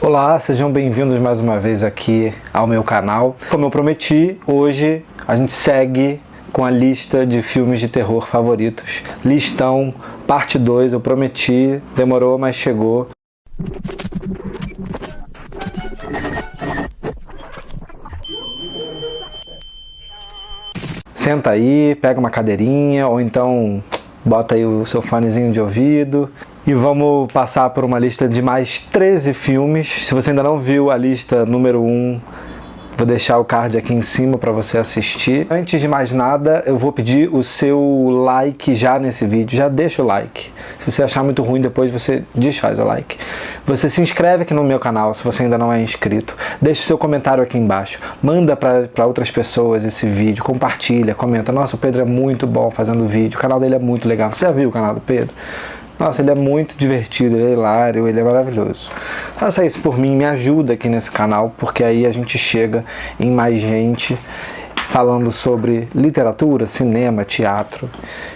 Olá, sejam bem-vindos mais uma vez aqui ao meu canal. Como eu prometi, hoje a gente segue com a lista de filmes de terror favoritos. Listão, parte 2, eu prometi, demorou, mas chegou. Senta aí, pega uma cadeirinha ou então bota aí o seu fonezinho de ouvido e vamos passar por uma lista de mais 13 filmes. Se você ainda não viu a lista número 1, vou deixar o card aqui em cima para você assistir. Antes de mais nada, eu vou pedir o seu like já nesse vídeo. Já deixa o like. Se você achar muito ruim, depois você desfaz o like. Você se inscreve aqui no meu canal se você ainda não é inscrito. Deixa o seu comentário aqui embaixo. Manda para outras pessoas esse vídeo. Compartilha, comenta. Nossa, o Pedro é muito bom fazendo vídeo. O canal dele é muito legal. Você já viu o canal do Pedro? Nossa, ele é muito divertido, ele é hilário, ele é maravilhoso. Faça isso por mim, me ajuda aqui nesse canal, porque aí a gente chega em mais gente falando sobre literatura, cinema, teatro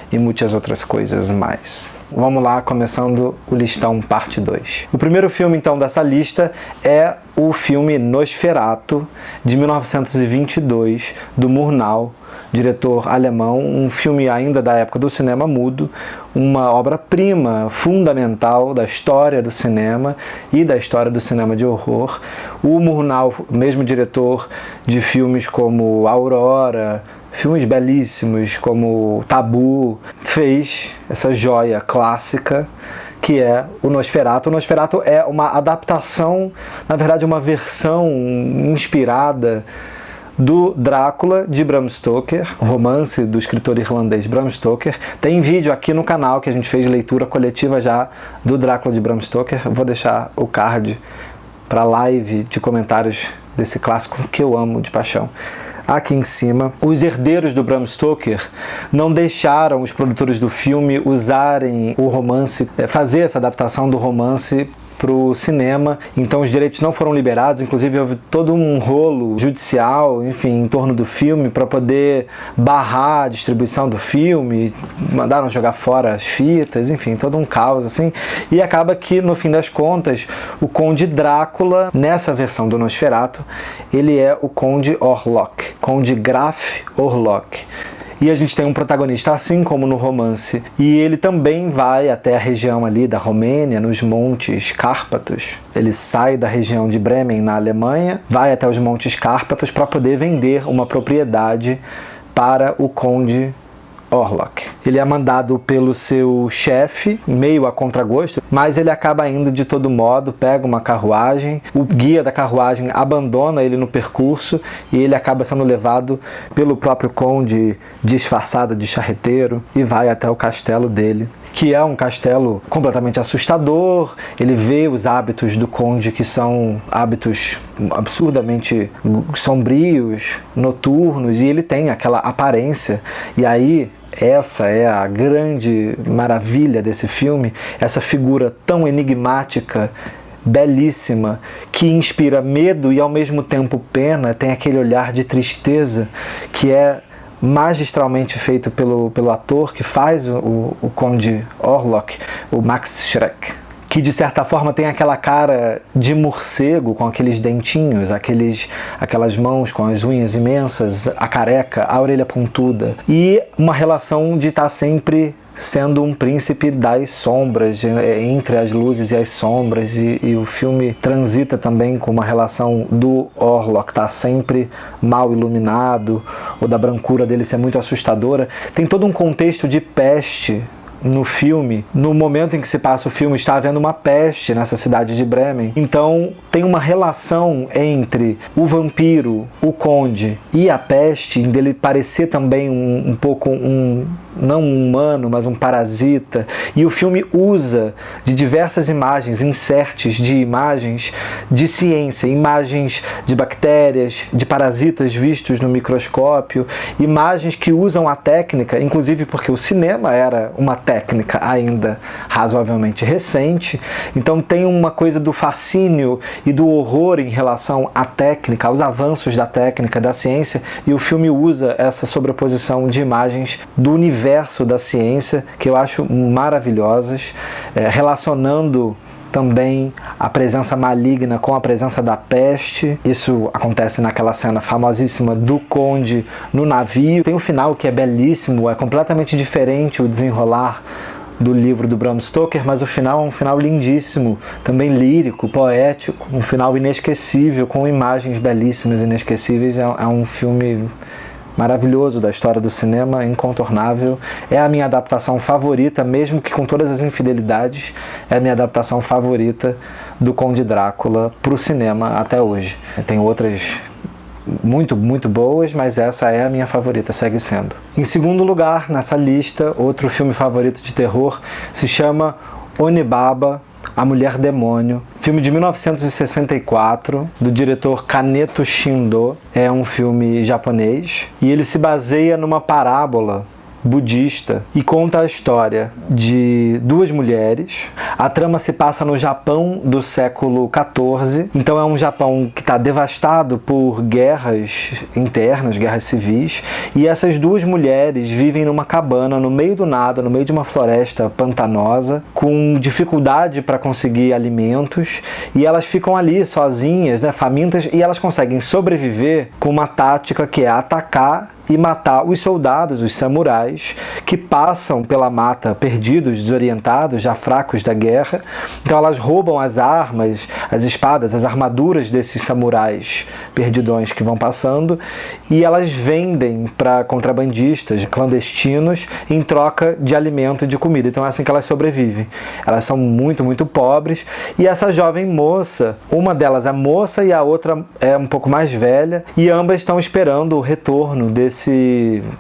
e muitas outras coisas mais. Vamos lá, começando o listão parte 2. O primeiro filme, então, dessa lista é o filme Nosferatu, de 1922, do Murnau, diretor alemão, um filme ainda da época do cinema mudo, uma obra-prima fundamental da história do cinema e da história do cinema de horror. O Murnau, mesmo diretor de filmes como Aurora, filmes belíssimos como Tabu, fez essa joia clássica que é o Nosferatu. O Nosferatu é uma adaptação, na verdade uma versão inspirada do Drácula, de Bram Stoker, romance do escritor irlandês Bram Stoker. Tem vídeo aqui no canal que a gente fez leitura coletiva já do Drácula de Bram Stoker. Vou deixar o card para live de comentários desse clássico que eu amo de paixão aqui em cima. Os herdeiros do Bram Stoker não deixaram os produtores do filme usarem o romance, fazer essa adaptação do romance para o cinema, então os direitos não foram liberados, inclusive houve todo um rolo judicial, enfim, em torno do filme para poder barrar a distribuição do filme, mandaram jogar fora as fitas, enfim, todo um caos assim, e acaba que no fim das contas o Conde Drácula, nessa versão do Nosferatu, ele é o Conde Orlok, Conde Graf Orlok. E a gente tem um protagonista assim como no romance. E ele também vai até a região ali da Romênia, nos Montes Cárpatos. Ele sai da região de Bremen, na Alemanha, vai até os Montes Cárpatos para poder vender uma propriedade para o Conde Orlok. Ele é mandado pelo seu chefe, meio a contragosto, mas ele acaba indo de todo modo, pega uma carruagem, o guia da carruagem abandona ele no percurso e ele acaba sendo levado pelo próprio conde disfarçado de charreteiro e vai até o castelo dele, que é um castelo completamente assustador. Ele vê os hábitos do conde, que são hábitos absurdamente sombrios, noturnos, e ele tem aquela aparência. E aí, essa é a grande maravilha desse filme, essa figura tão enigmática, belíssima, que inspira medo e ao mesmo tempo pena, tem aquele olhar de tristeza que é magistralmente feito pelo ator que faz o Conde Orlok, o Max Schreck, que de certa forma tem aquela cara de morcego com aqueles dentinhos, aquelas mãos com as unhas imensas, a careca, a orelha pontuda, e uma relação de estar sempre sendo um príncipe das sombras, entre as luzes e as sombras, e o filme transita também com uma relação do Orlok estar sempre mal iluminado, ou da brancura dele ser muito assustadora. Tem todo um contexto de peste no filme. No momento em que se passa o filme, está havendo uma peste nessa cidade de Bremen. Então tem uma relação entre o vampiro, o conde e a peste, dele parecer também um pouco não um humano, mas um parasita. E o filme usa de diversas imagens, inserts de imagens de ciência, imagens de bactérias, de parasitas vistos no microscópio, imagens que usam a técnica, inclusive porque o cinema era uma técnica ainda razoavelmente recente, então tem uma coisa do fascínio e do horror em relação à técnica, aos avanços da técnica, da ciência, e o filme usa essa sobreposição de imagens do universo da ciência, que eu acho maravilhosas, relacionando também a presença maligna com a presença da peste. Isso acontece naquela cena famosíssima do Conde no navio. Tem um final que é belíssimo, é completamente diferente o desenrolar do livro do Bram Stoker, mas o final é um final lindíssimo, também lírico, poético, um final inesquecível, com imagens belíssimas, inesquecíveis. É um filme maravilhoso da história do cinema, incontornável. É a minha adaptação favorita, mesmo que com todas as infidelidades, é a minha adaptação favorita do Conde Drácula para o cinema até hoje. Tem outras muito, muito boas, mas essa é a minha favorita, segue sendo. Em segundo lugar, nessa lista, outro filme favorito de terror se chama Onibaba, A Mulher Demônio, filme de 1964, do diretor Kaneto Shindo. É um filme japonês e ele se baseia numa parábola budista e conta a história de duas mulheres. A trama se passa no Japão do século XIV, então é um Japão que está devastado por guerras internas, guerras civis, e essas duas mulheres vivem numa cabana no meio do nada, no meio de uma floresta pantanosa, com dificuldade para conseguir alimentos, e elas ficam ali sozinhas, né, famintas, e elas conseguem sobreviver com uma tática que é atacar e matar os soldados, os samurais, que passam pela mata perdidos, desorientados, já fracos da guerra. Então elas roubam as armas, as espadas, as armaduras desses samurais perdidões que vão passando, e elas vendem para contrabandistas clandestinos em troca de alimento e de comida. Então é assim que elas sobrevivem. Elas são muito, muito pobres, e essa jovem moça, uma delas é moça e a outra é um pouco mais velha, e ambas estão esperando o retorno desse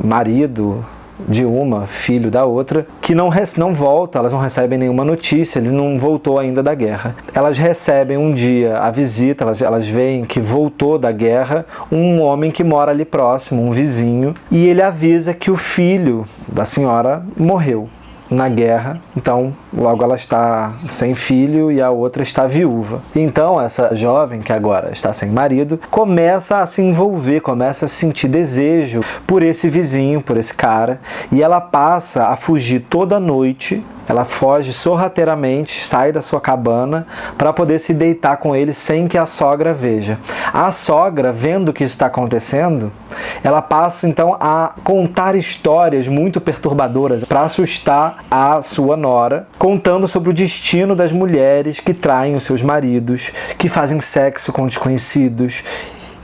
marido de uma, filho da outra, que não volta, elas não recebem nenhuma notícia, ele não voltou ainda da guerra. Elas recebem um dia a visita, elas veem que voltou da guerra um homem que mora ali próximo, um vizinho, e ele avisa que o filho da senhora morreu na guerra, então logo ela está sem filho e a outra está viúva. Então essa jovem, que agora está sem marido, começa a se envolver, começa a sentir desejo por esse vizinho, por esse cara, e ela passa a fugir toda noite. Ela foge sorrateiramente, sai da sua cabana para poder se deitar com ele sem que a sogra veja. A sogra, vendo o que está acontecendo, ela passa então a contar histórias muito perturbadoras para assustar a sua nora, contando sobre o destino das mulheres que traem os seus maridos, que fazem sexo com desconhecidos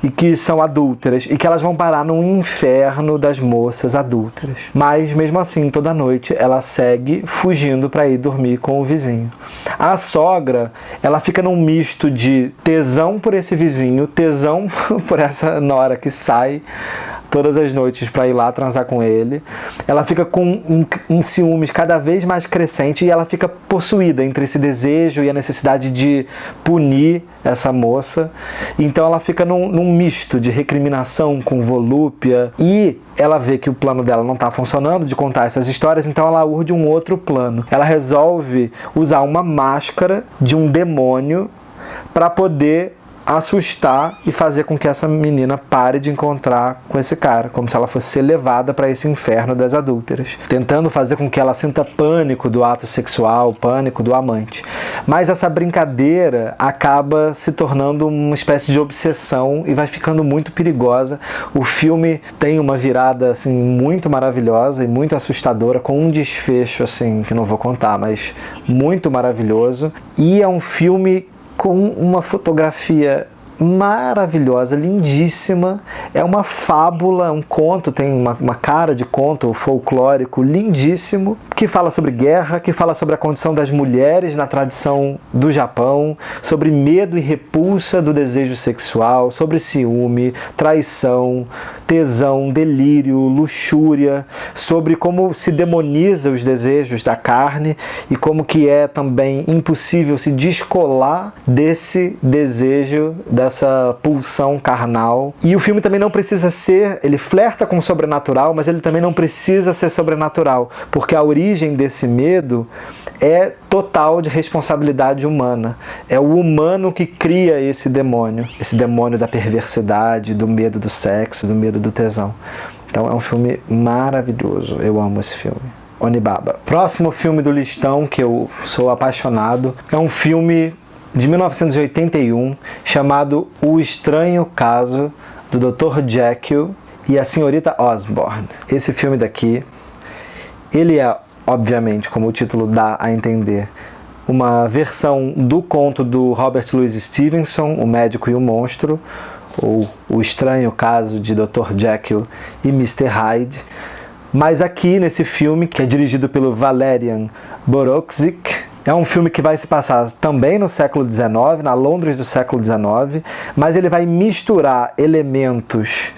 e que são adúlteras, e que elas vão parar no inferno das moças adúlteras. Mas, mesmo assim, toda noite ela segue fugindo para ir dormir com o vizinho. A sogra, ela fica num misto de tesão por esse vizinho, tesão por essa nora que sai todas as noites para ir lá transar com ele. Ela fica com um ciúmes cada vez mais crescente, e ela fica possuída entre esse desejo e a necessidade de punir essa moça. Então ela fica num misto de recriminação com volúpia, e ela vê que o plano dela não está funcionando de contar essas histórias, então ela urde um outro plano. Ela resolve usar uma máscara de um demônio para poder assustar e fazer com que essa menina pare de encontrar com esse cara, como se ela fosse ser levada para esse inferno das adúlteras, tentando fazer com que ela sinta pânico do ato sexual, pânico do amante. Mas essa brincadeira acaba se tornando uma espécie de obsessão e vai ficando muito perigosa. O filme tem uma virada assim muito maravilhosa e muito assustadora, com um desfecho assim que não vou contar, mas muito maravilhoso. E é um filme com uma fotografia maravilhosa, lindíssima. É uma fábula, um conto, tem uma cara de conto folclórico lindíssimo, que fala sobre guerra, que fala sobre a condição das mulheres na tradição do Japão, sobre medo e repulsa do desejo sexual, sobre ciúme, traição, tesão, delírio, luxúria, sobre como se demoniza os desejos da carne e como que é também impossível se descolar desse desejo, dessa pulsão carnal. E o filme também não precisa ser, ele flerta com o sobrenatural, mas ele também não precisa ser sobrenatural, porque a origem desse medo é total de responsabilidade humana. É o humano que cria esse demônio da perversidade, do medo do sexo, do medo do tesão. Então é um filme maravilhoso, eu amo esse filme. Onibaba. Próximo filme do listão, que eu sou apaixonado, é um filme de 1981 chamado O Estranho Caso do Dr. Jekyll e a Senhorita Osborne. Esse filme daqui, ele é, obviamente, como o título dá a entender, uma versão do conto do Robert Louis Stevenson, O Médico e o Monstro, ou O Estranho Caso de Dr. Jekyll e Mr. Hyde. Mas aqui nesse filme, que é dirigido pelo Valerian Borowczyk, é um filme que vai se passar também no século XIX, na Londres do século XIX, mas ele vai misturar elementos,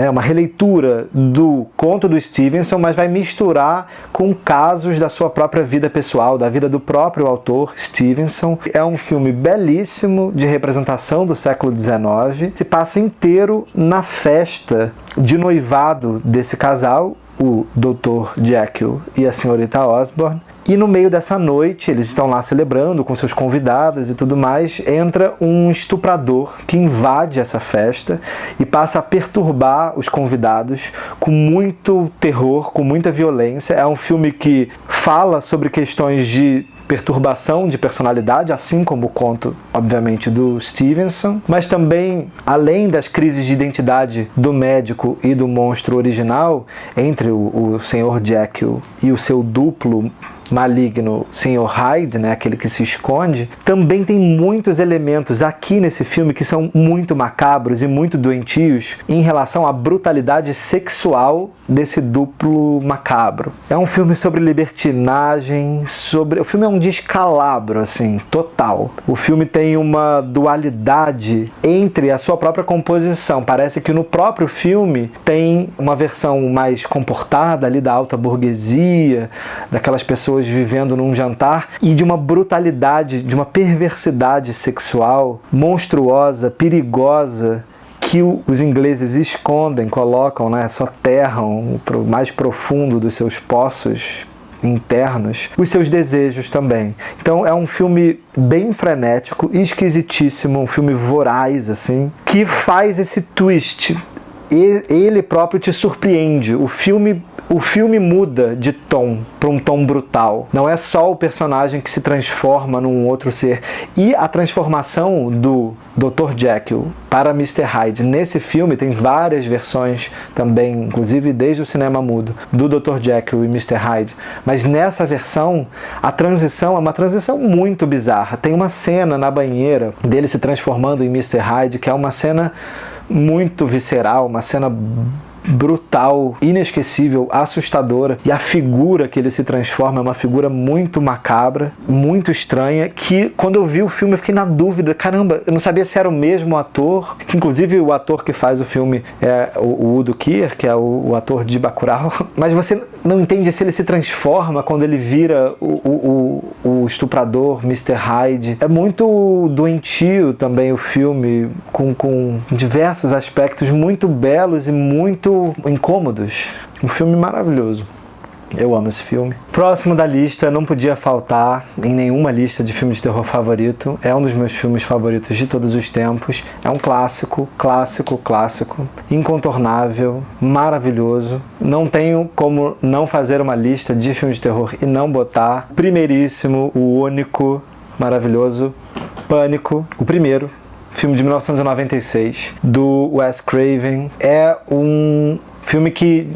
uma releitura do conto do Stevenson, mas vai misturar com casos da sua própria vida pessoal, da vida do próprio autor Stevenson. É um filme belíssimo de representação do século XIX, se passa inteiro na festa de noivado desse casal, o Dr. Jekyll e a Senhorita Osborne. E no meio dessa noite, eles estão lá celebrando com seus convidados e tudo mais, entra um estuprador que invade essa festa e passa a perturbar os convidados com muito terror, com muita violência. É um filme que fala sobre questões de perturbação de personalidade, assim como o conto, obviamente, do Stevenson, mas também, além das crises de identidade do médico e do monstro original, entre o Sr. Jekyll e o seu duplo maligno Sr. Hyde, aquele que se esconde, também tem muitos elementos aqui nesse filme que são muito macabros e muito doentios em relação à brutalidade sexual desse duplo macabro. É um filme sobre libertinagem, o filme é um descalabro, assim, total. O filme tem uma dualidade entre a sua própria composição. Parece que no próprio filme tem uma versão mais comportada ali da alta burguesia, daquelas pessoas vivendo num jantar, e de uma brutalidade, de uma perversidade sexual monstruosa, perigosa, que os ingleses escondem, colocam, soterram para o mais profundo dos seus poços internos, os seus desejos também. Então é um filme bem frenético, esquisitíssimo, um filme voraz, assim, que faz esse twist. Ele próprio te surpreende. O filme muda de tom para um tom brutal. Não é só o personagem que se transforma num outro ser. E a transformação do Dr. Jekyll para Mr. Hyde nesse filme, tem várias versões também, inclusive desde o cinema mudo, do Dr. Jekyll e Mr. Hyde. Mas nessa versão, a transição é uma transição muito bizarra. Tem uma cena na banheira dele se transformando em Mr. Hyde, que é uma cena muito visceral, uma cena brutal, inesquecível, assustadora, e a figura que ele se transforma é uma figura muito macabra, muito estranha, que quando eu vi o filme eu fiquei na dúvida, caramba, eu não sabia se era o mesmo ator, que inclusive o ator que faz o filme é o Udo Kier, que é o ator de Bacurau, mas você não entende se ele se transforma quando ele vira o estuprador Mr. Hyde. É muito doentio também o filme, com diversos aspectos muito belos e muito incômodos. Um filme maravilhoso. Eu amo esse filme. Próximo da lista, não podia faltar em nenhuma lista de filmes de terror favorito. É um dos meus filmes favoritos de todos os tempos. É um clássico, incontornável, maravilhoso. Não tenho como não fazer uma lista de filmes de terror e não botar primeiríssimo, o único, maravilhoso, Pânico, o primeiro. Filme de 1996, do Wes Craven. É um filme que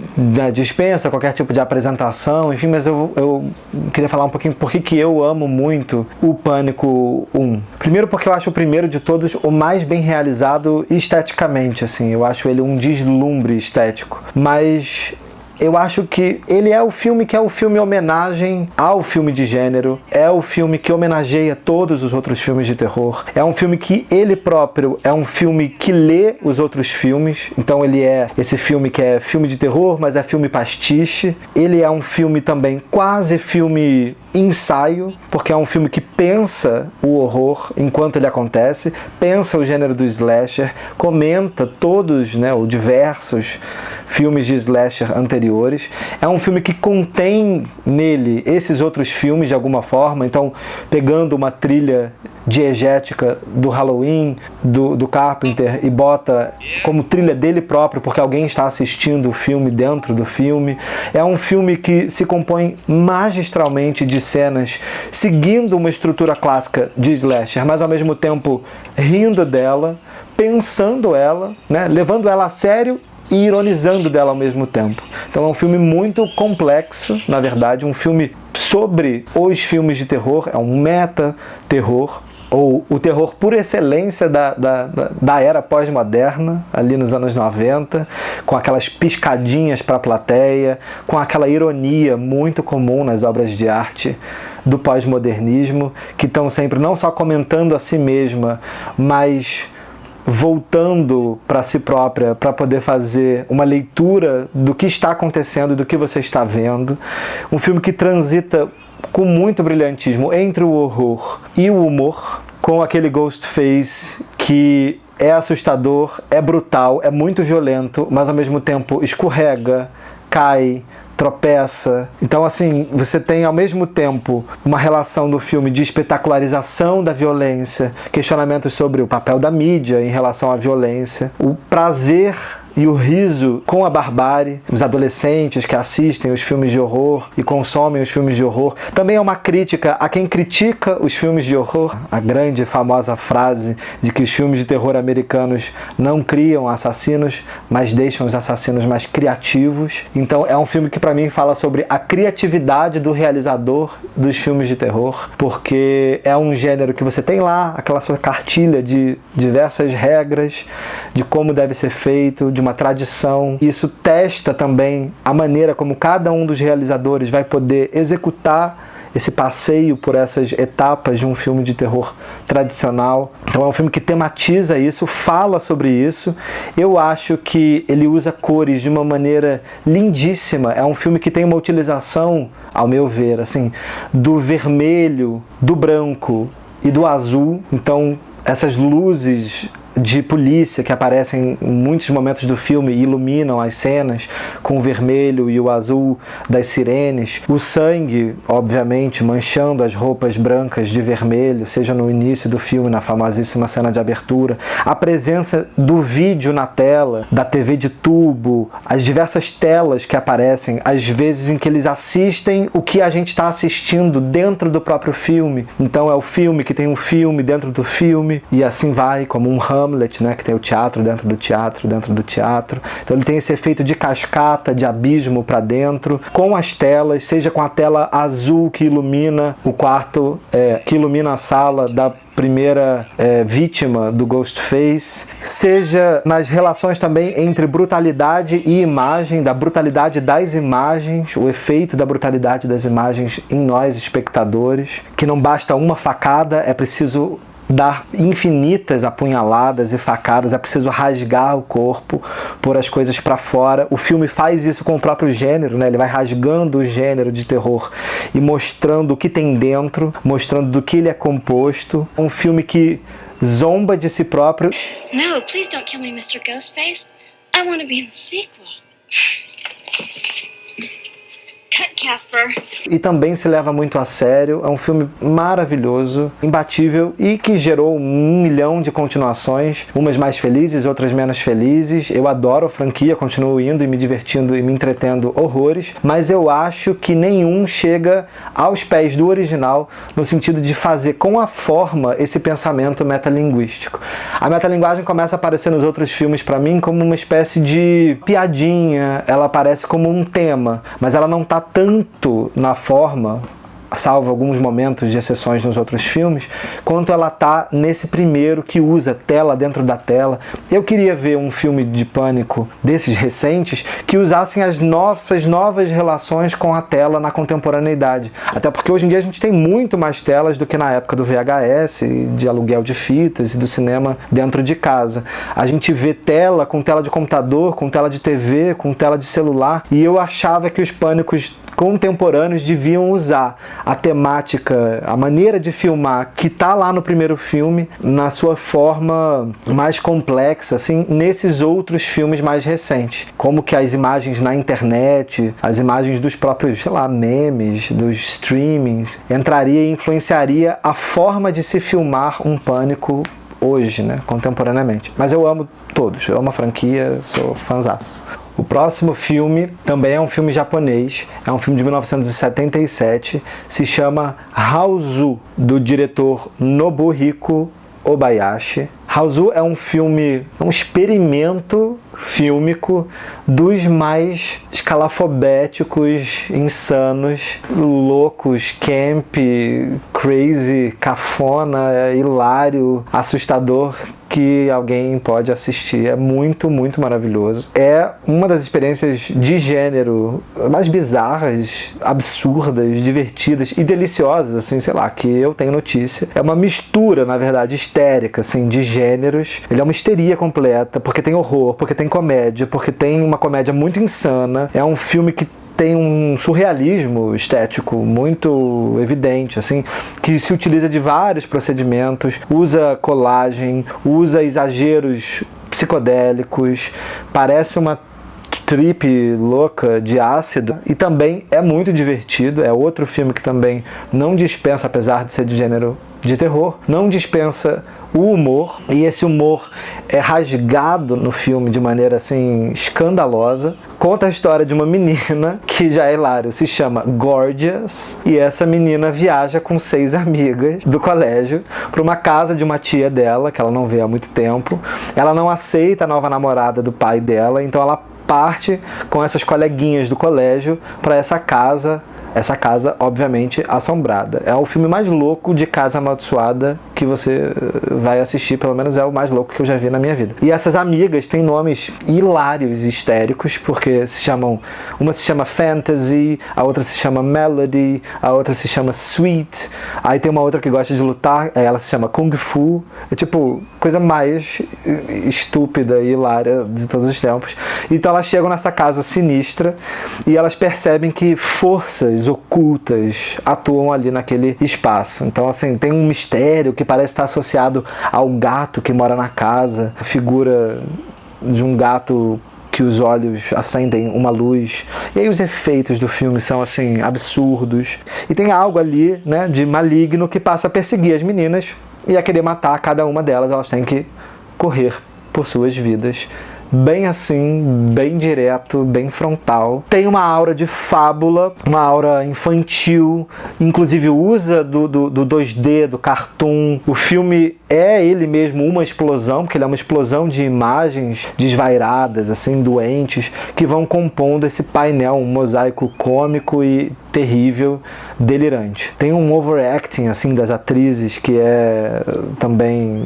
dispensa qualquer tipo de apresentação, enfim, mas eu queria falar um pouquinho por que eu amo muito o Pânico 1. Primeiro porque eu acho o primeiro de todos o mais bem realizado esteticamente, assim, eu acho ele um deslumbre estético, mas eu acho que ele é o filme que é o filme homenagem ao filme de gênero, é o filme que homenageia todos os outros filmes de terror, é um filme que ele próprio é um filme que lê os outros filmes, então ele é esse filme que é filme de terror, mas é filme pastiche, ele é um filme também quase filme ensaio, porque é um filme que pensa o horror enquanto ele acontece, pensa o gênero do slasher, comenta todos, ou diversos filmes de slasher anteriores. É um filme que contém nele esses outros filmes de alguma forma, então pegando uma trilha diegética do Halloween, do Carpenter, e bota como trilha dele próprio, porque alguém está assistindo o filme dentro do filme. É um filme que se compõe magistralmente de cenas seguindo uma estrutura clássica de slasher, mas ao mesmo tempo rindo dela, pensando ela, né, levando ela a sério e ironizando dela ao mesmo tempo. Então é um filme muito complexo, na verdade, um filme sobre os filmes de terror, é um meta-terror, ou o terror por excelência da era pós-moderna, ali nos anos 90, com aquelas piscadinhas para a plateia, com aquela ironia muito comum nas obras de arte do pós-modernismo, que estão sempre não só comentando a si mesma, mas voltando para si própria para poder fazer uma leitura do que está acontecendo e do que você está vendo. Um filme que transita com muito brilhantismo entre o horror e o humor, com aquele Ghostface que é assustador, é brutal, é muito violento, mas ao mesmo tempo escorrega, cai, tropeça. Então, assim, você tem ao mesmo tempo uma relação do filme de espetacularização da violência, questionamentos sobre o papel da mídia em relação à violência, o prazer e o riso com a barbárie, os adolescentes que assistem os filmes de horror e consomem os filmes de horror. Também é uma crítica a quem critica os filmes de horror. A grande e famosa frase de que os filmes de terror americanos não criam assassinos, mas deixam os assassinos mais criativos. Então é um filme que para mim fala sobre a criatividade do realizador dos filmes de terror, porque é um gênero que você tem lá, aquela sua cartilha de diversas regras, de como deve ser feito, de uma tradição. Isso testa também a maneira como cada um dos realizadores vai poder executar esse passeio por essas etapas de um filme de terror tradicional. Então é um filme que tematiza isso, fala sobre isso. Eu acho que ele usa cores de uma maneira lindíssima. É um filme que tem uma utilização, ao meu ver, assim, do vermelho, do branco e do azul. Então essas luzes de polícia que aparecem em muitos momentos do filme e iluminam as cenas com o vermelho e o azul das sirenes. O sangue, obviamente, manchando as roupas brancas de vermelho, seja no início do filme, na famosíssima cena de abertura. A presença do vídeo na tela, da TV de tubo, as diversas telas que aparecem, às vezes em que eles assistem o que a gente está assistindo dentro do próprio filme. Então é o filme que tem um filme dentro do filme, e assim vai, como um Hamlet, né, que tem o teatro dentro do teatro dentro do teatro. Então ele tem esse efeito de cascata, de abismo para dentro, com as telas, seja com a tela azul que ilumina o quarto, que ilumina a sala da primeira vítima do Ghostface, seja nas relações também entre brutalidade e imagem, da brutalidade das imagens, o efeito da brutalidade das imagens em nós, espectadores, que não basta uma facada, é preciso dar infinitas apunhaladas e facadas, é preciso rasgar o corpo, pôr as coisas para fora. O filme faz isso com o próprio gênero, né? Ele vai rasgando o gênero de terror e mostrando o que tem dentro, mostrando do que ele é composto. Um filme que zomba de si próprio. No, please don't kill me, Mr. Ghostface. I want to be in the sequel. Cut, Casper. E também se leva muito a sério. É um filme maravilhoso, imbatível, e que gerou 1 milhão de continuações, umas mais felizes, outras menos felizes. Eu adoro a franquia, continuo indo e me divertindo e me entretendo horrores, mas eu acho que nenhum chega aos pés do original no sentido de fazer com a forma esse pensamento metalinguístico. A metalinguagem começa a aparecer nos outros filmes para mim como uma espécie de piadinha, ela aparece como um tema, mas ela não está tanto na forma, salvo alguns momentos de exceções nos outros filmes, quanto ela tá nesse primeiro que usa tela dentro da tela. Eu queria ver um filme de pânico desses recentes que usassem as nossas novas relações com a tela na contemporaneidade. Até porque hoje em dia a gente tem muito mais telas do que na época do VHS, de aluguel de fitas e do cinema dentro de casa. A gente vê tela com tela de computador, com tela de TV, com tela de celular, e eu achava que os pânicos contemporâneos deviam usar a temática, a maneira de filmar que tá lá no primeiro filme, na sua forma mais complexa, assim, nesses outros filmes mais recentes. Como que as imagens na internet, as imagens dos próprios, sei lá, memes, dos streamings, entraria e influenciaria a forma de se filmar um Pânico hoje, né, contemporaneamente. Mas eu amo todos, eu amo a franquia, sou fãzaço. O próximo filme também é um filme japonês, é um filme de 1977, se chama Hausu, do diretor Nobuhiko Obayashi. Hausu é um filme, um experimento fílmico dos mais escalafobéticos, insanos, loucos, camp, crazy, cafona, hilário, assustador que alguém pode assistir. É muito, muito maravilhoso. É uma das experiências de gênero mais bizarras, absurdas, divertidas e deliciosas, assim, sei lá, que eu tenho notícia. É uma mistura, na verdade, histérica, assim, de gêneros. Ele é uma histeria completa, porque tem horror, porque tem comédia, porque tem uma comédia muito insana. É um filme que tem um surrealismo estético muito evidente, assim, que se utiliza de vários procedimentos, usa colagem, usa exageros psicodélicos, parece uma trip louca de ácido, e também é muito divertido. É outro filme que também não dispensa, apesar de ser de gênero de terror, não dispensa o humor, e esse humor é rasgado no filme de maneira assim escandalosa. Conta a história de uma menina que já é hilário, se chama Gorgeous, e essa menina viaja com 6 amigas do colégio para uma casa de uma tia dela, que ela não vê há muito tempo. Ela não aceita a nova namorada do pai dela, então ela parte com essas coleguinhas do colégio para essa casa, obviamente, assombrada. É o filme mais louco de casa amaldiçoada que você vai assistir, pelo menos é o mais louco que eu já vi na minha vida. E essas amigas têm nomes hilários e histéricos, porque uma se chama Fantasy, a outra se chama Melody, a outra se chama Sweet, aí tem uma outra que gosta de lutar, ela se chama Kung Fu. É tipo, coisa mais estúpida e hilária de todos os tempos. Então elas chegam nessa casa sinistra e elas percebem que forças ocultas atuam ali naquele espaço. Então, assim, tem um mistério que parece estar associado ao gato que mora na casa, a figura de um gato que os olhos acendem uma luz. E aí os efeitos do filme são, assim, absurdos. E tem algo ali, né, de maligno que passa a perseguir as meninas e a querer matar cada uma delas. Elas têm que correr por suas vidas. Bem assim, bem direto, bem frontal. Tem uma aura de fábula, uma aura infantil, inclusive usa do 2D, do cartoon. O filme é ele mesmo uma explosão, porque ele é uma explosão de imagens desvairadas, assim, doentes, que vão compondo esse painel, um mosaico cômico e terrível, delirante. Tem um overacting, assim, das atrizes, que é também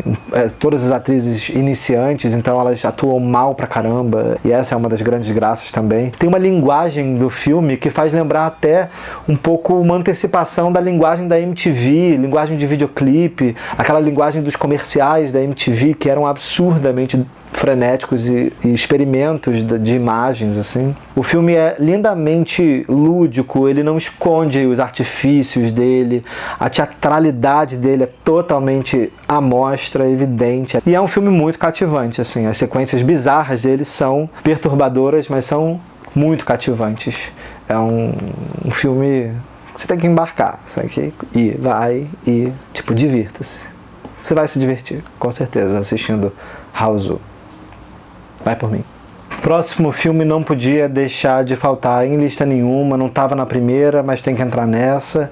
todas as atrizes iniciantes, então elas atuam mal pra caramba, e essa é uma das grandes graças também. Tem uma linguagem do filme que faz lembrar até um pouco uma antecipação da linguagem da MTV, linguagem de videoclipe, aquela linguagem dos comerciais da MTV, que eram absurdamente frenéticos e experimentos de imagens, assim. O filme é lindamente lúdico, ele não esconde os artifícios dele, a teatralidade dele é totalmente à mostra, evidente. E é um filme muito cativante, assim. As sequências bizarras dele são perturbadoras, mas são muito cativantes. É um filme que você tem que embarcar, você tem que ir, vai e, tipo, divirta-se. Você vai se divertir, com certeza, assistindo Hausu. Vai por mim. Próximo filme não podia deixar de faltar em lista nenhuma, não estava na primeira, mas tem que entrar nessa.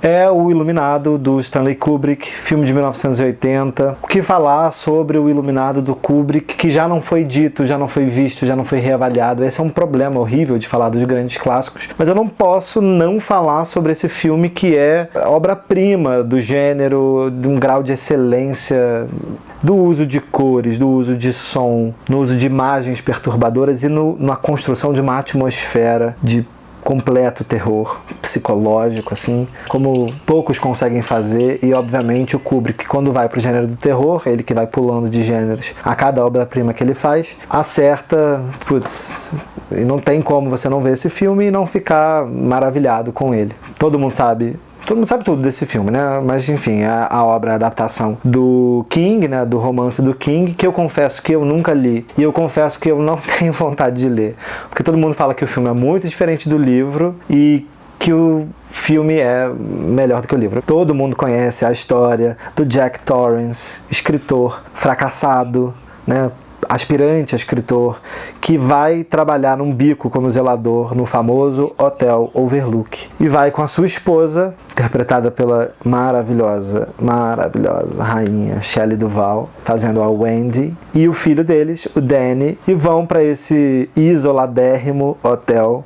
É O Iluminado, do Stanley Kubrick, filme de 1980. O que falar sobre O Iluminado do Kubrick, que já não foi dito, já não foi visto, já não foi reavaliado. Esse é um problema horrível de falar dos grandes clássicos. Mas eu não posso não falar sobre esse filme, que é obra-prima do gênero, de um grau de excelência, do uso de cores, do uso de som, no uso de imagens perturbadoras e na construção de uma atmosfera de completo terror psicológico, assim, como poucos conseguem fazer. E obviamente o Kubrick, quando vai pro gênero do terror, ele que vai pulando de gêneros a cada obra-prima que ele faz, acerta, E não tem como você não ver esse filme e não ficar maravilhado com ele. Todo mundo sabe tudo desse filme, né? Mas enfim, a obra, a adaptação do King, né? Do romance do King, que eu confesso que eu nunca li. E eu confesso que eu não tenho vontade de ler. Porque todo mundo fala que o filme é muito diferente do livro e que o filme é melhor do que o livro. Todo mundo conhece a história do Jack Torrance, escritor fracassado, né? Aspirante a escritor, que vai trabalhar num bico como zelador no famoso Hotel Overlook. E vai com a sua esposa, interpretada pela maravilhosa rainha Shelley Duvall, fazendo a Wendy, e o filho deles, o Danny, e vão para esse isoladérrimo hotel.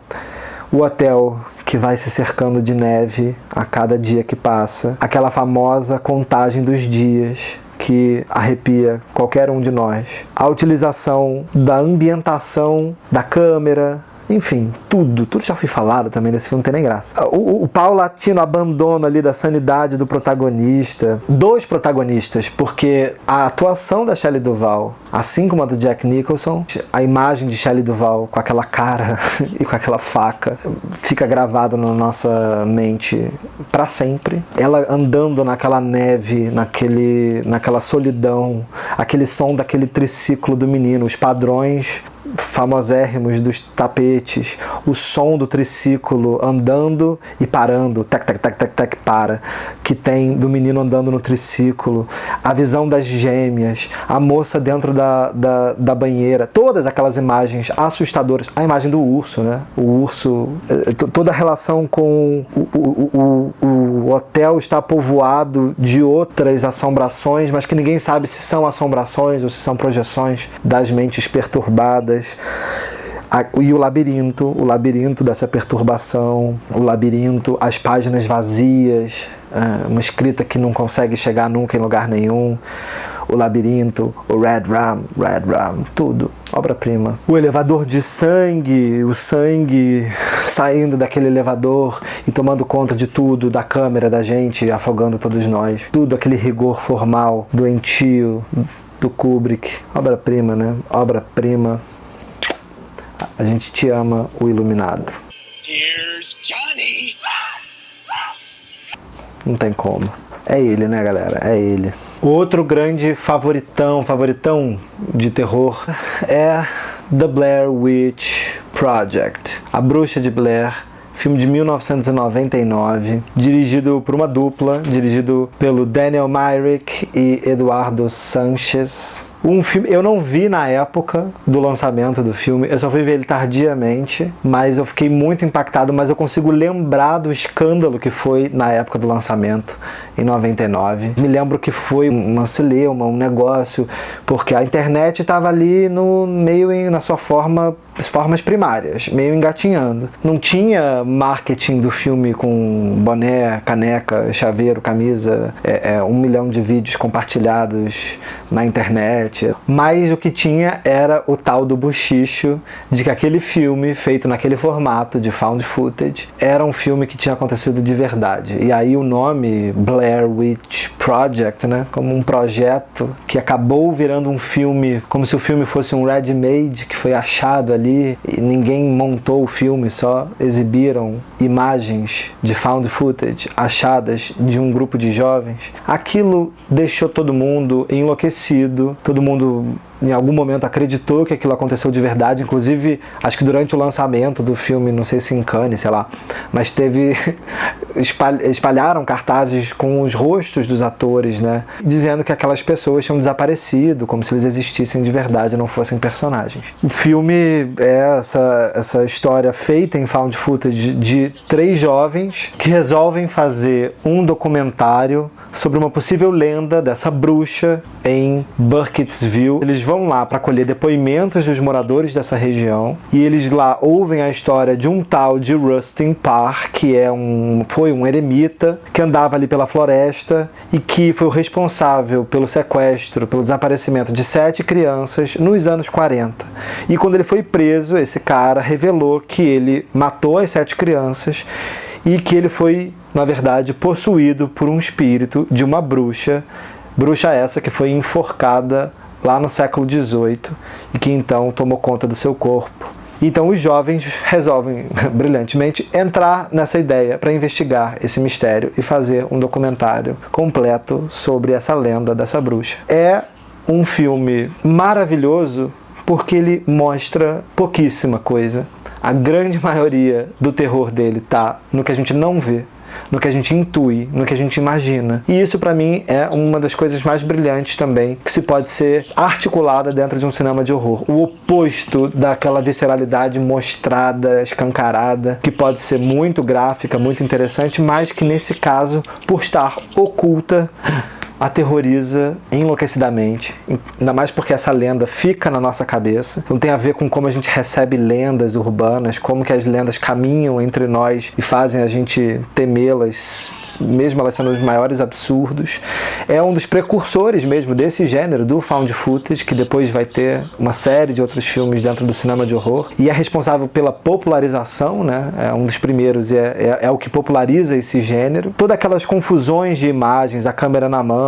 O hotel que vai se cercando de neve a cada dia que passa. Aquela famosa contagem dos dias que arrepia qualquer um de nós. A utilização da ambientação, da câmera, enfim, tudo já foi falado também nesse filme, não tem nem graça. O paulatino abandono ali da sanidade do protagonista, dos protagonistas, porque a atuação da Shelley Duvall, assim como a do Jack Nicholson, a imagem de Shelley Duvall com aquela cara e com aquela faca, fica gravada na nossa mente para sempre. Ela andando naquela neve, naquela solidão, aquele som daquele triciclo do menino, os padrões famosérrimos dos tapetes, o som do triciclo andando e parando, tac, tac, tac, tac, tac, para, que tem do menino andando no triciclo, a visão das gêmeas, a moça dentro da banheira, todas aquelas imagens assustadoras, a imagem do urso, né? O urso, toda a relação com o hotel está povoado de outras assombrações, mas que ninguém sabe se são assombrações ou se são projeções das mentes perturbadas. E o labirinto dessa perturbação, o labirinto, as páginas vazias, uma escrita que não consegue chegar nunca em lugar nenhum, o labirinto, o Red Rum, tudo, obra-prima. O elevador de sangue, o sangue saindo daquele elevador e tomando conta de tudo, da câmera, da gente, afogando todos nós. Tudo aquele rigor formal, doentio, do Kubrick. Obra-prima, né? Obra-prima. A gente te ama, o Iluminado. Here's Johnny. Não tem como. É ele, né, galera? É ele. Outro grande favoritão de terror é The Blair Witch Project. A Bruxa de Blair. Filme de 1999, dirigido por uma dupla, dirigido pelo Daniel Myrick e Eduardo Sanchez. Um filme, eu não vi na época do lançamento do filme, eu só fui ver ele tardiamente, mas eu fiquei muito impactado, mas eu consigo lembrar do escândalo que foi na época do lançamento, em 99. Me lembro que foi uma celeuma, um negócio, porque a internet estava ali nas suas formas primárias, meio engatinhando. Não tinha marketing do filme com boné, caneca, chaveiro, camisa, 1 milhão de vídeos compartilhados na internet. Mas o que tinha era o tal do bochicho de que aquele filme, feito naquele formato de found footage, era um filme que tinha acontecido de verdade. E aí o nome Blair Witch Project, né, como um projeto que acabou virando um filme, como se o filme fosse um ready-made que foi achado ali e ninguém montou o filme, só exibiram imagens de found footage achadas de um grupo de jovens. Aquilo deixou todo mundo enlouquecido, todo mundo em algum momento acreditou que aquilo aconteceu de verdade, inclusive acho que durante o lançamento do filme, não sei se em Cannes, sei lá, mas espalharam cartazes com os rostos dos atores, né, dizendo que aquelas pessoas tinham desaparecido, como se eles existissem de verdade e não fossem personagens. O filme é essa história feita em found footage de 3 jovens que resolvem fazer um documentário sobre uma possível lenda dessa bruxa em Burkittsville. Eles vão lá para colher depoimentos dos moradores dessa região e eles lá ouvem a história de um tal de Rustin Parr, que foi um eremita que andava ali pela floresta e que foi o responsável pelo sequestro, pelo desaparecimento de 7 crianças nos anos 40. E quando ele foi preso, esse cara revelou que ele matou as 7 crianças e que ele foi, na verdade, possuído por um espírito de uma bruxa essa que foi enforcada lá no século XVIII e que então tomou conta do seu corpo. Então os jovens resolvem, brilhantemente, entrar nessa ideia para investigar esse mistério e fazer um documentário completo sobre essa lenda dessa bruxa. É um filme maravilhoso porque ele mostra pouquíssima coisa. A grande maioria do terror dele tá no que a gente não vê, no que a gente intui, no que a gente imagina. E isso, para mim, é uma das coisas mais brilhantes também que se pode ser articulada dentro de um cinema de horror. O oposto daquela visceralidade mostrada, escancarada, que pode ser muito gráfica, muito interessante, mas que nesse caso, por estar oculta, aterroriza enlouquecidamente, ainda mais porque essa lenda fica na nossa cabeça. Então tem a ver com como a gente recebe lendas urbanas, como que as lendas caminham entre nós e fazem a gente temê-las, mesmo elas sendo os maiores absurdos. É um dos precursores mesmo desse gênero, do found footage, que depois vai ter uma série de outros filmes dentro do cinema de horror, e é responsável pela popularização, né? É um dos primeiros e é o que populariza esse gênero. Todas aquelas confusões de imagens, a câmera na mão,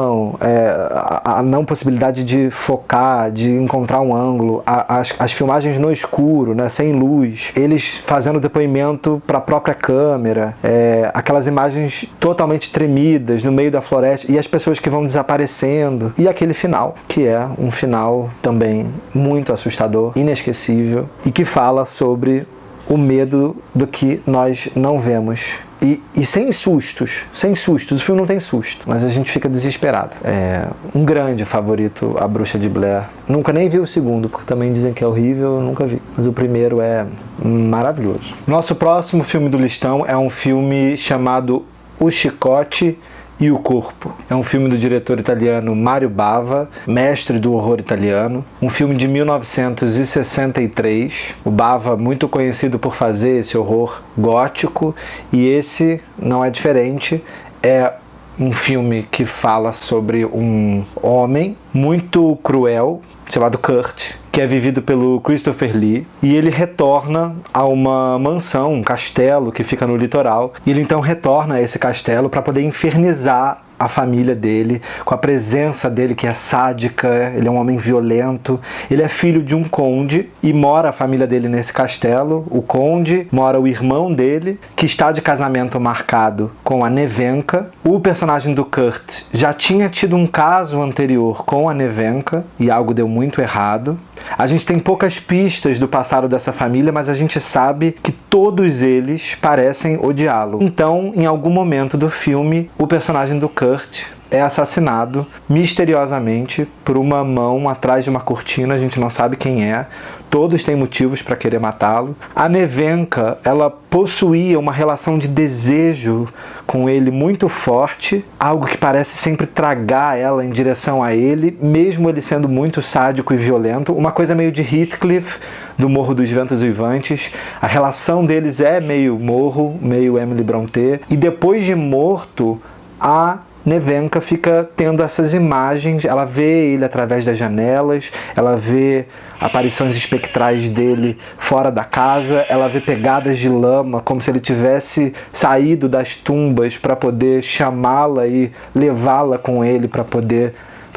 a não possibilidade de focar, de encontrar um ângulo, as filmagens no escuro, né, sem luz, eles fazendo depoimento para a própria câmera, aquelas imagens totalmente tremidas no meio da floresta e as pessoas que vão desaparecendo, e aquele final, que é um final também muito assustador, inesquecível, e que fala sobre o medo do que nós não vemos. E sem sustos, o filme não tem susto, mas a gente fica desesperado. É um grande favorito, A Bruxa de Blair. Nunca nem vi o segundo, porque também dizem que é horrível, eu nunca vi. Mas o primeiro é maravilhoso. Nosso próximo filme do listão é um filme chamado O Chicote e o Corpo. É um filme do diretor italiano Mario Bava, mestre do horror italiano. Um filme de 1963. O Bava, muito conhecido por fazer esse horror gótico, e esse não é diferente. É um filme que fala sobre um homem muito cruel, chamado Kurt, que é vivido pelo Christopher Lee, e ele retorna a uma mansão, um castelo que fica no litoral, e ele então retorna a esse castelo para poder infernizar a família dele, com a presença dele que é sádica. Ele é um homem violento, ele é filho de um conde e mora a família dele nesse castelo. O conde, mora o irmão dele, que está de casamento marcado com a Nevenka. O personagem do Kurt já tinha tido um caso anterior com a Nevenka e algo deu muito errado. A gente tem poucas pistas do passado dessa família, mas a gente sabe que todos eles parecem odiá-lo. Então, em algum momento do filme, o personagem do Kurt é assassinado misteriosamente por uma mão atrás de uma cortina. A gente não sabe quem é. Todos têm motivos para querer matá-lo. A Nevenka, ela possuía uma relação de desejo com ele muito forte, algo que parece sempre tragar ela em direção a ele, mesmo ele sendo muito sádico e violento. Uma coisa meio de Heathcliff, do Morro dos Ventos Uivantes. A relação deles é meio Morro, meio Emily Brontë. E depois de morto, a Nevenka fica tendo essas imagens, ela vê ele através das janelas, ela vê aparições espectrais dele fora da casa, ela vê pegadas de lama, como se ele tivesse saído das tumbas para poder chamá-la e levá-la com ele para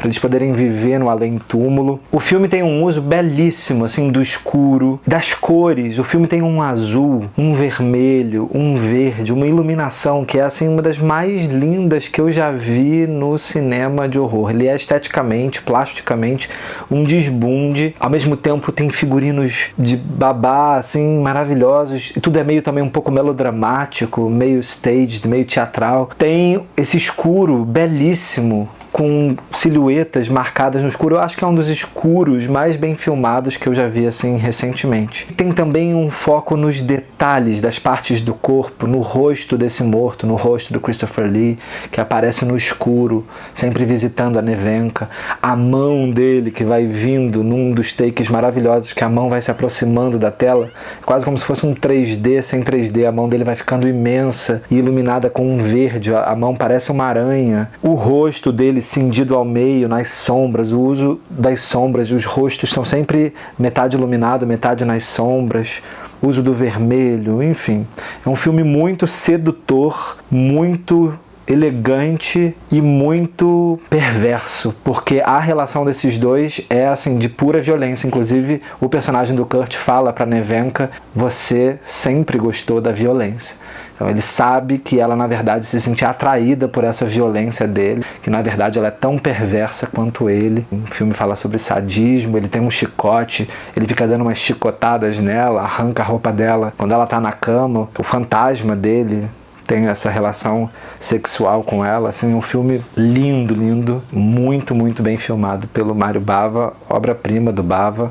eles poderem viver no além-túmulo. O filme tem um uso belíssimo, assim, do escuro, das cores. O filme tem um azul, um vermelho, um verde, uma iluminação que é, assim, uma das mais lindas que eu já vi no cinema de horror. Ele é esteticamente, plasticamente, um desbunde. Ao mesmo tempo tem figurinos de babá, assim, maravilhosos. E tudo é meio também um pouco melodramático, meio staged, meio teatral. Tem esse escuro belíssimo, com silhuetas marcadas no escuro. Eu acho que é um dos escuros mais bem filmados que eu já vi assim recentemente. Tem também um foco nos detalhes das partes do corpo, no rosto desse morto, no rosto do Christopher Lee, que aparece no escuro, sempre visitando a Nevenka. A mão dele que vai vindo num dos takes maravilhosos, que a mão vai se aproximando da tela, quase como se fosse um 3D sem 3D. A mão dele vai ficando imensa e iluminada com um verde. A mão parece uma aranha. O rosto dele cindido ao meio, nas sombras, o uso das sombras, os rostos estão sempre metade iluminado, metade nas sombras, o uso do vermelho, enfim. É um filme muito sedutor, muito elegante e muito perverso, porque a relação desses dois é assim de pura violência. Inclusive o personagem do Kurt fala para Nevenka: você sempre gostou da violência. Então ele sabe que ela na verdade se sentia atraída por essa violência dele, que na verdade ela é tão perversa quanto ele. O filme fala sobre sadismo, ele tem um chicote, ele fica dando umas chicotadas nela, arranca a roupa dela quando ela tá na cama, o fantasma dele tem essa relação sexual com ela. Assim, um filme lindo, lindo, muito, muito bem filmado pelo Mario Bava, obra-prima do Bava.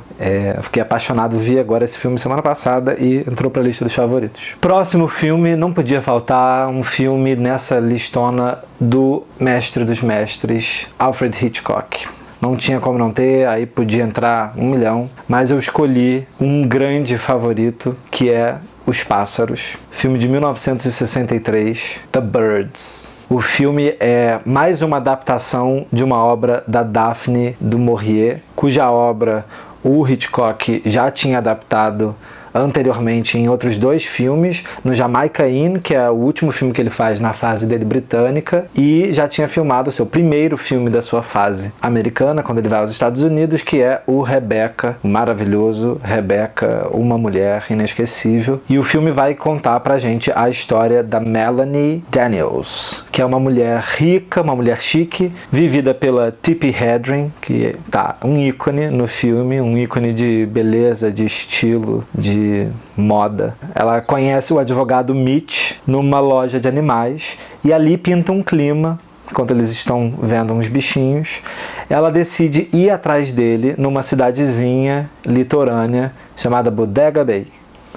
Eu fiquei apaixonado, vi agora esse filme semana passada e entrou pra lista dos favoritos. Próximo filme, não podia faltar um filme nessa listona do mestre dos mestres, Alfred Hitchcock. Não tinha como não ter, aí podia entrar 1 milhão, mas eu escolhi um grande favorito, que é Os Pássaros, filme de 1963, The Birds. O filme é mais uma adaptação de uma obra da Daphne du Maurier, cuja obra o Hitchcock já tinha adaptado anteriormente em outros 2 filmes, no Jamaica Inn, que é o último filme que ele faz na fase dele britânica, e já tinha filmado o seu primeiro filme da sua fase americana, quando ele vai aos Estados Unidos, que é o Rebecca, o maravilhoso Rebecca, uma mulher inesquecível. E o filme vai contar pra gente a história da Melanie Daniels, que é uma mulher rica, uma mulher chique, vivida pela Tippi Hedren, que tá um ícone no filme, um ícone de beleza, de estilo, de moda. Ela conhece o advogado Mitch numa loja de animais e ali pinta um clima. Enquanto eles estão vendo uns bichinhos, ela decide ir atrás dele numa cidadezinha litorânea chamada Bodega Bay,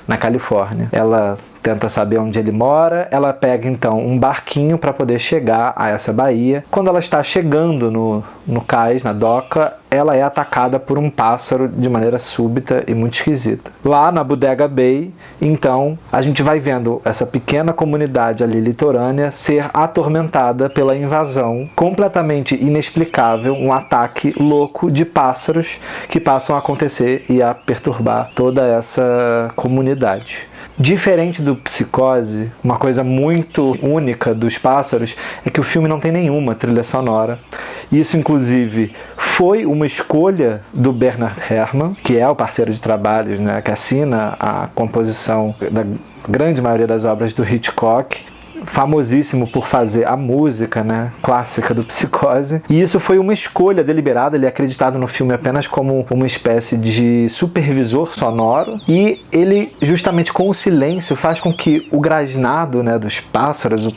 na Califórnia. Ela tenta saber onde ele mora, ela pega então um barquinho para poder chegar a essa baía. Quando ela está chegando no cais, na doca, ela é atacada por um pássaro de maneira súbita e muito esquisita. Lá na Bodega Bay, então, a gente vai vendo essa pequena comunidade ali litorânea ser atormentada pela invasão completamente inexplicável, um ataque louco de pássaros que passam a acontecer e a perturbar toda essa comunidade. Diferente do Psicose, uma coisa muito única dos Pássaros é que o filme não tem nenhuma trilha sonora. Isso, inclusive, foi uma escolha do Bernard Herrmann, que é o parceiro de trabalhos, né, que assina a composição da grande maioria das obras do Hitchcock, famosíssimo por fazer a música, né, clássica do Psicose. E isso foi uma escolha deliberada. Ele é acreditado no filme apenas como uma espécie de supervisor sonoro, e ele, justamente com o silêncio, faz com que o grasnado, né, dos pássaros,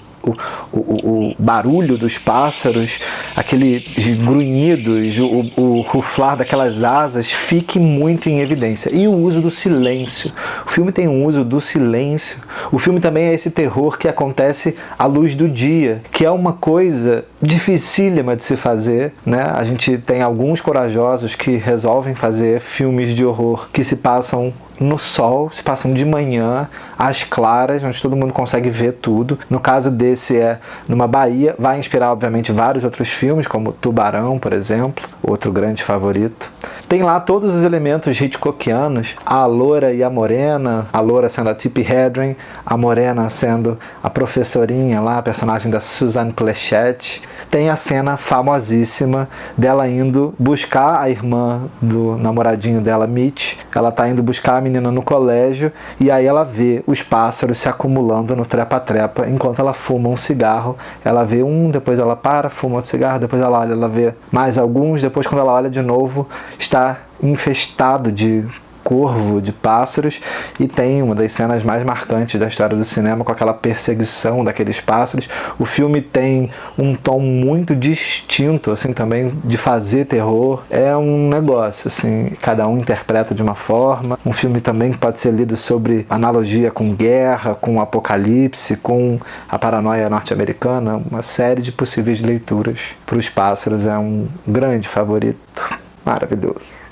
o barulho dos pássaros, aqueles grunhidos, o ruflar daquelas asas fique muito em evidência. E o uso do silêncio. O filme tem um uso do silêncio. O filme também é esse terror que acontece à luz do dia, que é uma coisa dificílima de se fazer, né? A gente tem alguns corajosos que resolvem fazer filmes de horror que se passam no sol, se passam de manhã, às claras, onde todo mundo consegue ver tudo. No caso desse é numa baía, vai inspirar obviamente vários outros filmes, como Tubarão, por exemplo, outro grande favorito. Tem lá todos os elementos hitchcockianos, a loura e a morena, a loura sendo a Tippi Hedren, a morena sendo a professorinha lá, a personagem da Suzanne Pleshette. Tem a cena famosíssima dela indo buscar a irmã do namoradinho dela, Mitch. Ela tá indo buscar a menina no colégio e aí ela vê os pássaros se acumulando no trepa-trepa enquanto ela fuma um cigarro. Ela vê um, depois ela para, fuma outro cigarro, depois ela olha, ela vê mais alguns, depois quando ela olha de novo, está infestado de corvo, de pássaros, e tem uma das cenas mais marcantes da história do cinema com aquela perseguição daqueles pássaros. O filme tem um tom muito distinto, assim, também de fazer terror. É um negócio, assim, cada um interpreta de uma forma. Um filme também que pode ser lido sobre analogia com guerra, com apocalipse, com a paranoia norte-americana, uma série de possíveis leituras. Para os Pássaros é um grande favorito, maravilhoso.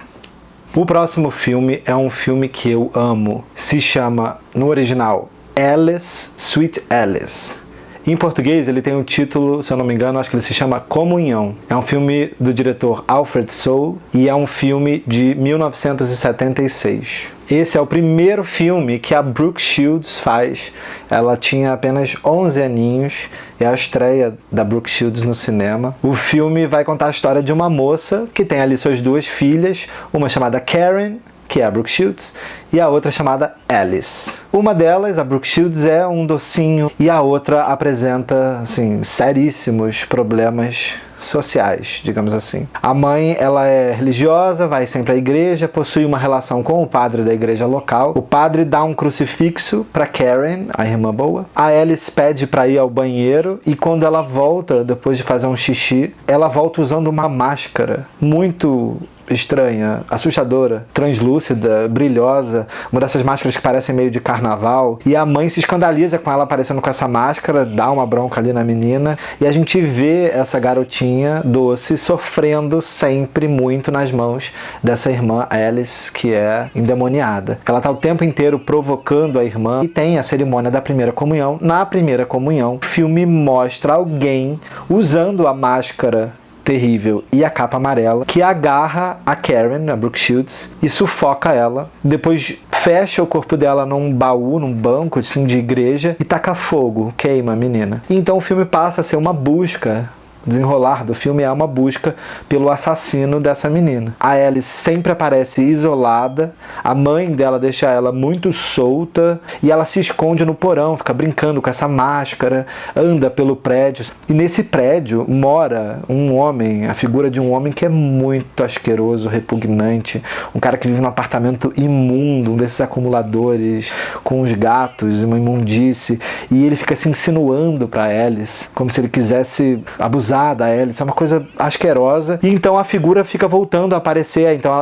O próximo filme é um filme que eu amo. Se chama, no original, Alice, Sweet Alice. Em português ele tem um título, se eu não me engano, acho que ele se chama Comunhão. É um filme do diretor Alfred Sole e é um filme de 1976. Esse é o primeiro filme que a Brooke Shields faz. Ela tinha apenas 11 aninhos, é a estreia da Brooke Shields no cinema. O filme vai contar a história de uma moça que tem ali suas duas filhas, uma chamada Karen, que é a Brooke Shields, e a outra chamada Alice. Uma delas, a Brooke Shields, é um docinho e a outra apresenta, assim, seríssimos problemas sociais, digamos assim. A mãe, ela é religiosa, vai sempre à igreja, possui uma relação com o padre da igreja local. O padre dá um crucifixo para Karen, a irmã boa. A Alice pede para ir ao banheiro e quando ela volta, depois de fazer um xixi, ela volta usando uma máscara muito estranha, assustadora, translúcida, brilhosa, uma dessas máscaras que parecem meio de carnaval, e a mãe se escandaliza com ela aparecendo com essa máscara, dá uma bronca ali na menina, e a gente vê essa garotinha doce sofrendo sempre muito nas mãos dessa irmã Alice, que é endemoniada. Ela tá o tempo inteiro provocando a irmã, e tem a cerimônia da primeira comunhão. Na primeira comunhão, o filme mostra alguém usando a máscara terrível e a capa amarela, que agarra a Karen, a Brooke Shields, e sufoca ela. Depois fecha o corpo dela num baú, num banco assim, de igreja e taca fogo, queima a menina. E então o filme passa a ser uma busca. O desenrolar do filme é uma busca pelo assassino dessa menina. A Alice sempre aparece isolada, a mãe dela deixa ela muito solta e ela se esconde no porão, fica brincando com essa máscara, anda pelo prédio. E nesse prédio mora um homem, a figura de um homem que é muito asqueroso, repugnante, um cara que vive num apartamento imundo, um desses acumuladores, com os gatos, uma imundície, e ele fica se insinuando para Alice, como se ele quisesse abusar da Alice, é uma coisa asquerosa, e então a figura fica voltando a aparecer, então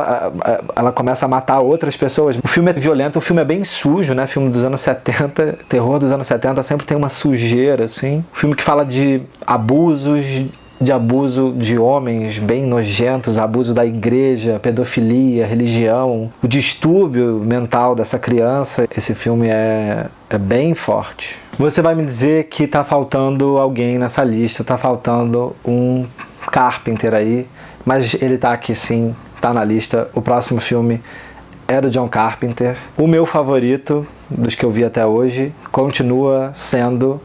ela começa a matar outras pessoas. O filme é violento, o filme é bem sujo, né, filme dos anos 70, terror dos anos 70, sempre tem uma sujeira, assim. O filme que fala de abuso de homens bem nojentos, abuso da igreja, pedofilia, religião, o distúrbio mental dessa criança. Esse filme é bem forte. Você vai me dizer que tá faltando alguém nessa lista, tá faltando um Carpenter aí, mas ele tá aqui sim, tá na lista. O próximo filme é do John Carpenter. O meu favorito dos que eu vi até hoje continua sendo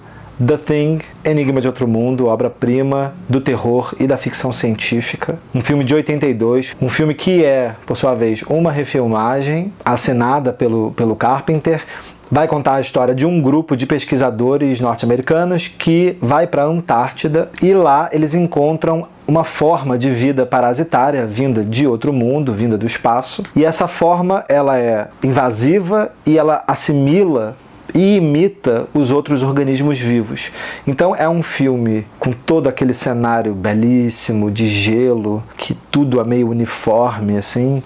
The Thing, Enigma de Outro Mundo, obra-prima do terror e da ficção científica. Um filme de 82, um filme que é, por sua vez, uma refilmagem assinada pelo Carpenter. Vai contar a história de um grupo de pesquisadores norte-americanos que vai para a Antártida e lá eles encontram uma forma de vida parasitária vinda de outro mundo, vinda do espaço. E essa forma ela é invasiva e ela assimila e imita os outros organismos vivos. Então é um filme com todo aquele cenário belíssimo de gelo, que tudo é meio uniforme assim.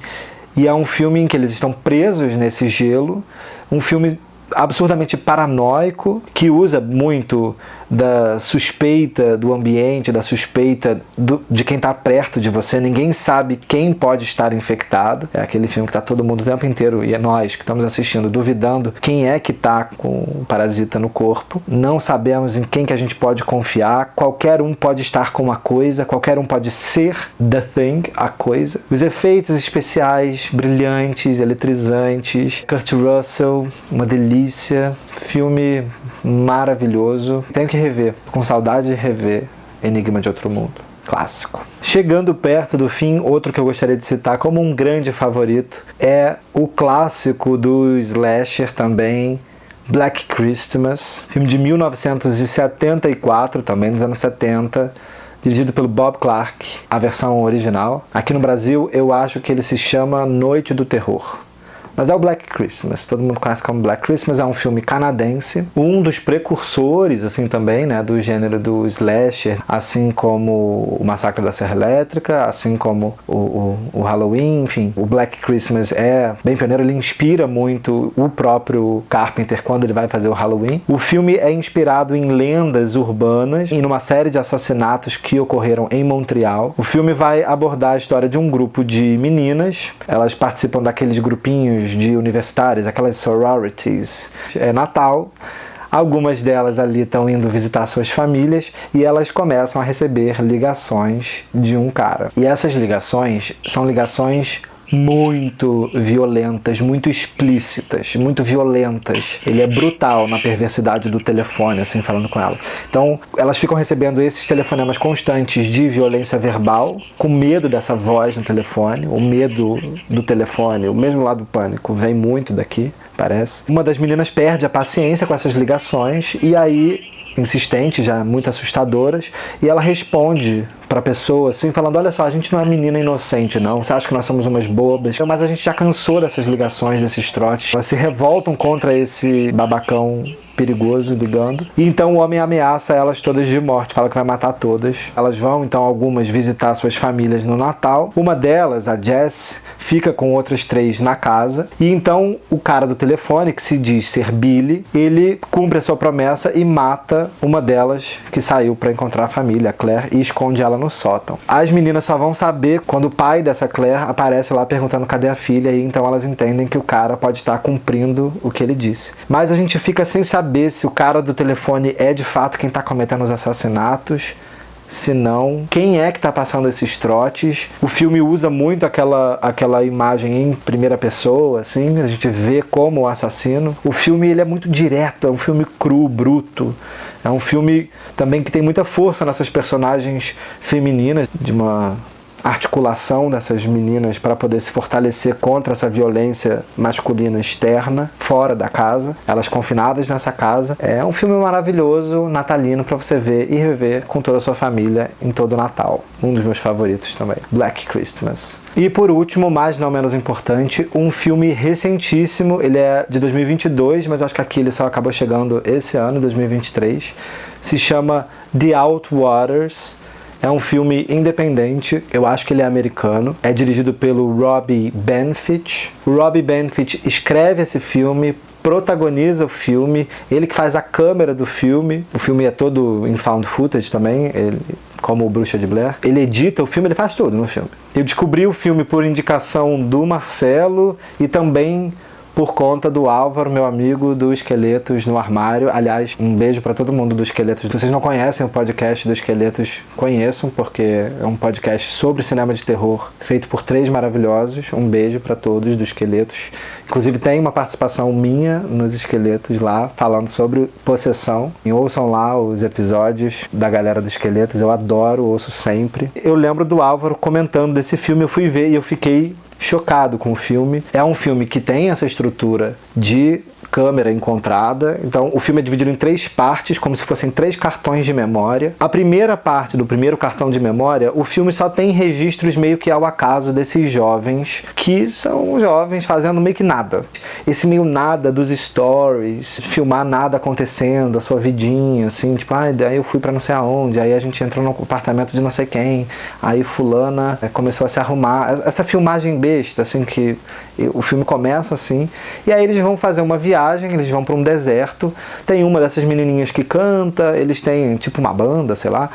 E é um filme em que eles estão presos nesse gelo, um filme absurdamente paranoico, que usa muito da suspeita do ambiente, da suspeita de quem está perto de você. Ninguém sabe quem pode estar infectado. É aquele filme que está todo mundo o tempo inteiro, e é nós que estamos assistindo, duvidando quem é que está com o parasita no corpo. Não sabemos em quem que a gente pode confiar. Qualquer um pode estar com uma coisa, qualquer um pode ser The Thing, a coisa. Os efeitos especiais brilhantes, eletrizantes. Kurt Russell, uma delícia. Filme maravilhoso. Tenho que rever, com saudade de rever Enigma de Outro Mundo. Clássico. Chegando perto do fim, outro que eu gostaria de citar como um grande favorito é o clássico do slasher também, Black Christmas, filme de 1974, também dos anos 70, dirigido pelo Bob Clark, a versão original. Aqui no Brasil eu acho que ele se chama Noite do Terror. Mas é o Black Christmas, todo mundo conhece como Black Christmas, é um filme canadense, um dos precursores, assim, também, né, do gênero do slasher, assim como o Massacre da Serra Elétrica, assim como o Halloween, enfim. O Black Christmas é bem pioneiro, ele inspira muito o próprio Carpenter quando ele vai fazer o Halloween. O filme é inspirado em lendas urbanas e numa série de assassinatos que ocorreram em Montreal. O filme vai abordar a história de um grupo de meninas, elas participam daqueles grupinhos de universitários, aquelas sororities. É Natal, algumas delas ali estão indo visitar suas famílias e elas começam a receber ligações de um cara. E essas ligações são ligações muito violentas, muito explícitas, muito violentas. Ele é brutal na perversidade do telefone, assim, falando com ela. Então, elas ficam recebendo esses telefonemas constantes de violência verbal, com medo dessa voz no telefone, o medo do telefone, o mesmo lado do pânico, vem muito daqui, parece. Uma das meninas perde a paciência com essas ligações e aí, insistentes, já muito assustadoras, e ela responde pra pessoa assim, falando: olha só, a gente não é menina inocente não, você acha que nós somos umas bobas, mas a gente já cansou dessas ligações, desses trotes. Elas se revoltam contra esse babacão perigoso ligando, e então o homem ameaça elas todas de morte, fala que vai matar todas. Elas vão então, algumas, visitar suas famílias no Natal. Uma delas, a Jess, fica com outras 3 na casa, e então o cara do telefone, que se diz ser Billy, ele cumpre a sua promessa e mata uma delas que saiu para encontrar a família, a Claire, e esconde ela no sótão. As meninas só vão saber quando o pai dessa Claire aparece lá perguntando cadê a filha, e então elas entendem que o cara pode estar cumprindo o que ele disse. Mas a gente fica sem saber se o cara do telefone é de fato quem está cometendo os assassinatos, se não, quem é que está passando esses trotes. O filme usa muito aquela imagem em primeira pessoa, assim, a gente vê como o assassino. O filme, ele é muito direto, é um filme cru, bruto. É um filme também que tem muita força nessas personagens femininas, de uma articulação dessas meninas para poder se fortalecer contra essa violência masculina externa, fora da casa, elas confinadas nessa casa. É um filme maravilhoso, natalino, para você ver e rever com toda a sua família em todo o Natal. Um dos meus favoritos também, Black Christmas. E por último, mas não menos importante, um filme recentíssimo. Ele é de 2022, mas acho que aqui ele só acabou chegando esse ano, 2023. Se chama The Outwaters. É um filme independente, eu acho que ele é americano. É dirigido pelo Robbie Benfit. O Robbie Benfit escreve esse filme, protagoniza o filme, ele que faz a câmera do filme. O filme é todo em found footage também, ele, como o Bruxa de Blair. Ele edita o filme, ele faz tudo no filme. Eu descobri o filme por indicação do Marcelo e também por conta do Álvaro, meu amigo do Esqueletos no Armário. Aliás, um beijo para todo mundo do Esqueletos. Se vocês não conhecem o podcast do Esqueletos, conheçam, porque é um podcast sobre cinema de terror, feito por 3 maravilhosos. Um beijo para todos do Esqueletos. Inclusive tem uma participação minha nos Esqueletos lá, falando sobre possessão. E ouçam lá os episódios da galera do Esqueletos, eu adoro, ouço sempre. Eu lembro do Álvaro comentando desse filme, eu fui ver e eu fiquei chocado com o filme. É um filme que tem essa estrutura de câmera encontrada. Então o filme é dividido em 3 partes, como se fossem 3 cartões de memória. A primeira parte do primeiro cartão de memória, o filme só tem registros meio que ao acaso desses jovens, que são jovens fazendo meio que nada. Esse meio nada dos stories, filmar nada acontecendo, a sua vidinha, assim, tipo, daí eu fui pra não sei aonde, aí a gente entrou no apartamento de não sei quem, aí fulana começou a se arrumar. Essa filmagem besta, assim, que o filme começa assim, e aí eles vão fazer uma viagem, eles vão para um deserto. Tem uma dessas menininhas que canta, eles têm tipo uma banda, sei lá.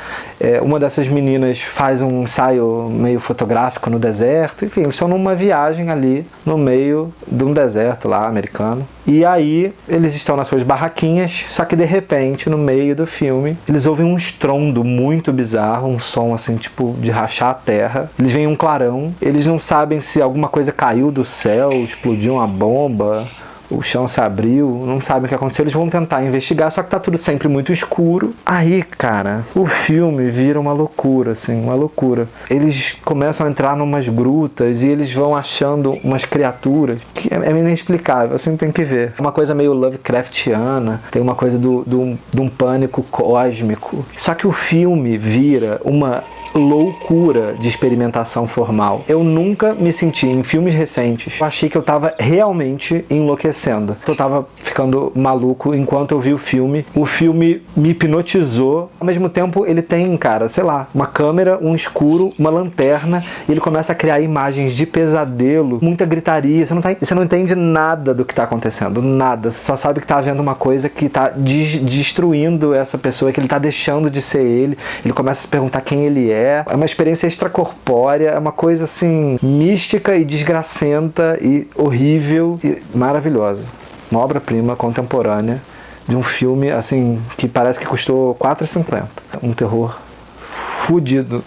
Uma dessas meninas faz um ensaio meio fotográfico no deserto. Enfim, eles estão numa viagem ali no meio de um deserto lá, americano. E aí eles estão nas suas barraquinhas, só que de repente, no meio do filme, eles ouvem um estrondo muito bizarro, um som assim, tipo de rachar a terra. Eles veem um clarão, eles não sabem se alguma coisa caiu do céu, explodiu uma bomba, o chão se abriu, não sabem o que aconteceu. Eles vão tentar investigar, só que tá tudo sempre muito escuro. Aí, cara, o filme vira uma loucura, assim, uma loucura. Eles começam a entrar numas grutas e eles vão achando umas criaturas que é inexplicável, assim, tem que ver. Uma coisa meio Lovecraftiana, tem uma coisa de um pânico cósmico. Só que o filme vira uma loucura de experimentação formal. Eu nunca me senti em filmes recentes. Eu achei que eu tava realmente enlouquecendo. Eu tava ficando maluco enquanto eu vi o filme. O filme me hipnotizou. Ao mesmo tempo, ele tem, cara, sei lá, uma câmera, um escuro, uma lanterna, e ele começa a criar imagens de pesadelo, muita gritaria. Você não entende nada do que tá acontecendo. Nada. Você só sabe que tá havendo uma coisa que tá destruindo essa pessoa, que ele tá deixando de ser ele. Ele começa a se perguntar quem ele é. É uma experiência extracorpórea, é uma coisa assim mística e desgracenta e horrível e maravilhosa. Uma obra-prima contemporânea de um filme assim que parece que custou R$4,50. Um terror fudido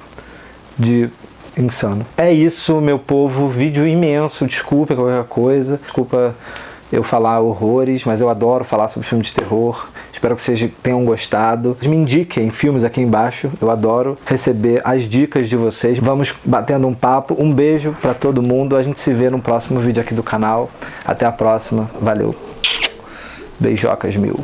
de insano. É isso, meu povo. Vídeo imenso. Desculpa qualquer coisa. Desculpa eu falar horrores, mas eu adoro falar sobre filme de terror. Espero que vocês tenham gostado. Me indiquem filmes aqui embaixo. Eu adoro receber as dicas de vocês. Vamos batendo um papo. Um beijo pra todo mundo. A gente se vê no próximo vídeo aqui do canal. Até a próxima. Valeu. Beijocas mil.